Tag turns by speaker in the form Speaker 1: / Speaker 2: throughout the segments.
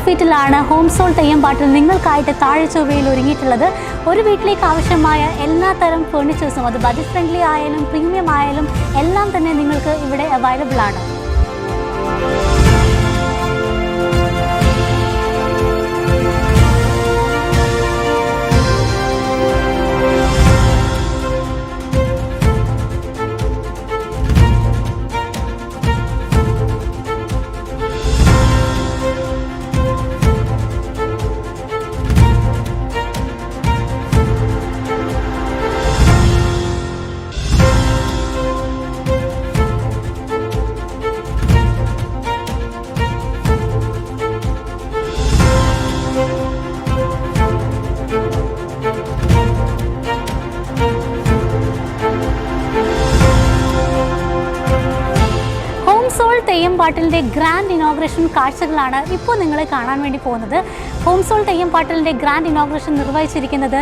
Speaker 1: ഫീറ്റിലാണ് home soul തെയ്യമ്പാട്ടിൽ നിങ്ങൾക്കായിട്ട് താഴെ ചൊവ്വയിൽ ഒരുങ്ങിയിട്ടുള്ളത്. ഒരു വീട്ടിലേക്ക് ആവശ്യമായ എല്ലാ തരം ഫേർണിച്ചേഴ്സും, അത് ബഡ്ജറ്റ് ഫ്രണ്ട്ലി ആയാലും പ്രീമിയം ആയാലും എല്ലാം തന്നെ നിങ്ങൾക്ക് ഇവിടെ അവൈലബിൾ ആണ്. തെയ്യമ്പാട്ടിലിൻ്റെ ഗ്രാൻഡ് ഇനോഗ്രേഷൻ കാഴ്ചകളാണ് ഇപ്പോൾ നിങ്ങൾ കാണാൻ വേണ്ടി പോകുന്നത്. ഹോം സോൾ തെയ്യമ്പാട്ടിലിൻ്റെ ഗ്രാൻഡ് ഇനോഗ്രേഷൻ നിർവഹിച്ചിരിക്കുന്നത്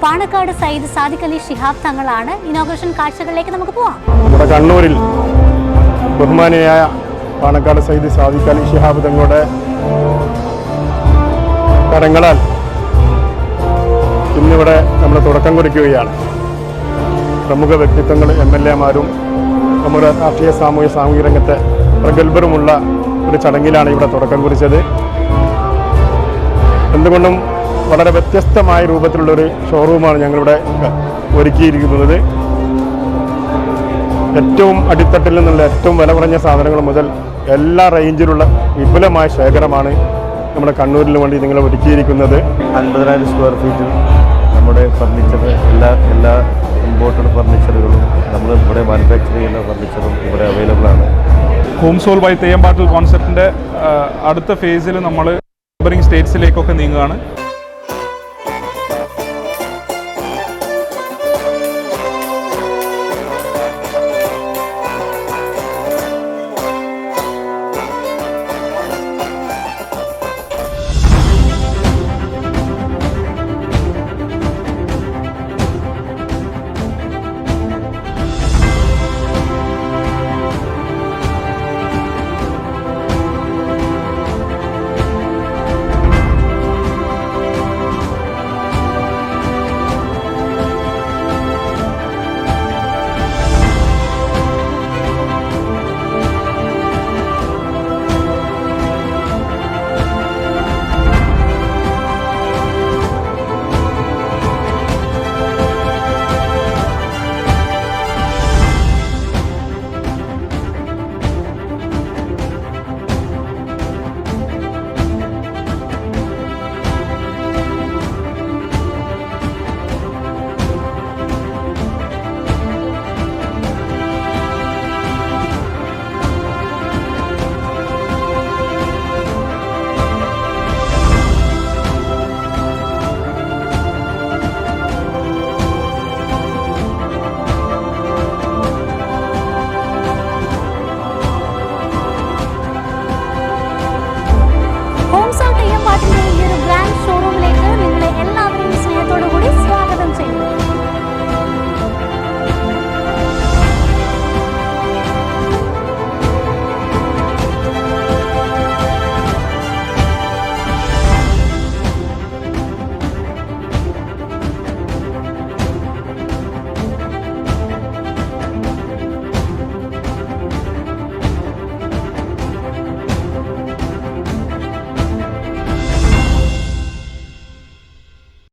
Speaker 1: പാണക്കാട് സയ്യിദ് സാദിഖ് അലി ശിഹാബ് തങ്ങളാണ്. ഇനോഗ്രേഷൻ കാഴ്ചകളിലേക്ക് നമുക്ക് പോവാം.
Speaker 2: നമ്മുടെ കണ്ണൂരിൽ ബഹുമാനിയായ പാണക്കാട് സയ്യിദ് സാദിഖ് അലി ശിഹാബ് തങ്ങളുടെ കരങ്ങളാൽ ഇന്നിവിടെ നമ്മൾ തുടക്കം കുറിക്കുകയാണ്. പ്രമുഖ വ്യക്തിത്വങ്ങൾ, MLA മാരും നമ്മുടെ രാഷ്ട്രീയ സാമൂഹിക രംഗത്തെ പ്രഗത്ഭരുമുള്ള ഒരു ചടങ്ങിലാണ് ഇവിടെ തുടക്കം കുറിച്ചത്. എന്തുകൊണ്ടും വളരെ വ്യത്യസ്തമായ രൂപത്തിലുള്ളൊരു ഷോറൂമാണ് ഞങ്ങളിവിടെ ഒരുക്കിയിരിക്കുന്നത്. ഏറ്റവും അടിത്തട്ടിൽ നിന്നുള്ള ഏറ്റവും വില കുറഞ്ഞ സാധനങ്ങൾ മുതൽ എല്ലാ റേഞ്ചിലുള്ള വിപുലമായ ശേഖരമാണ് നമ്മുടെ കണ്ണൂരിന് വേണ്ടി നിങ്ങൾ ഒരുക്കിയിരിക്കുന്നത്.
Speaker 3: 50,000 സ്ക്വയർ ഫീറ്റിൽ നമ്മുടെ ഫർണിച്ചർ, എല്ലാ ഇമ്പോർട്ടഡ് ഫർണിച്ചറുകളും നമ്മൾ ഇവിടെ മാനുഫാക്ചർ ചെയ്യുന്ന ഫർണിച്ചറും ഇവിടെ അവൈലബിൾ ആണ്.
Speaker 4: ഹോം സോൾ ബൈ തെയ്യമ്പാട്ടിൽ കോൺസെപ്റ്റിൻ്റെ അടുത്ത ഫേസിൽ നമ്മൾ നെയ്ബറിംഗ് സ്റ്റേറ്റ്സിലേക്കൊക്കെ നീങ്ങുകയാണ്.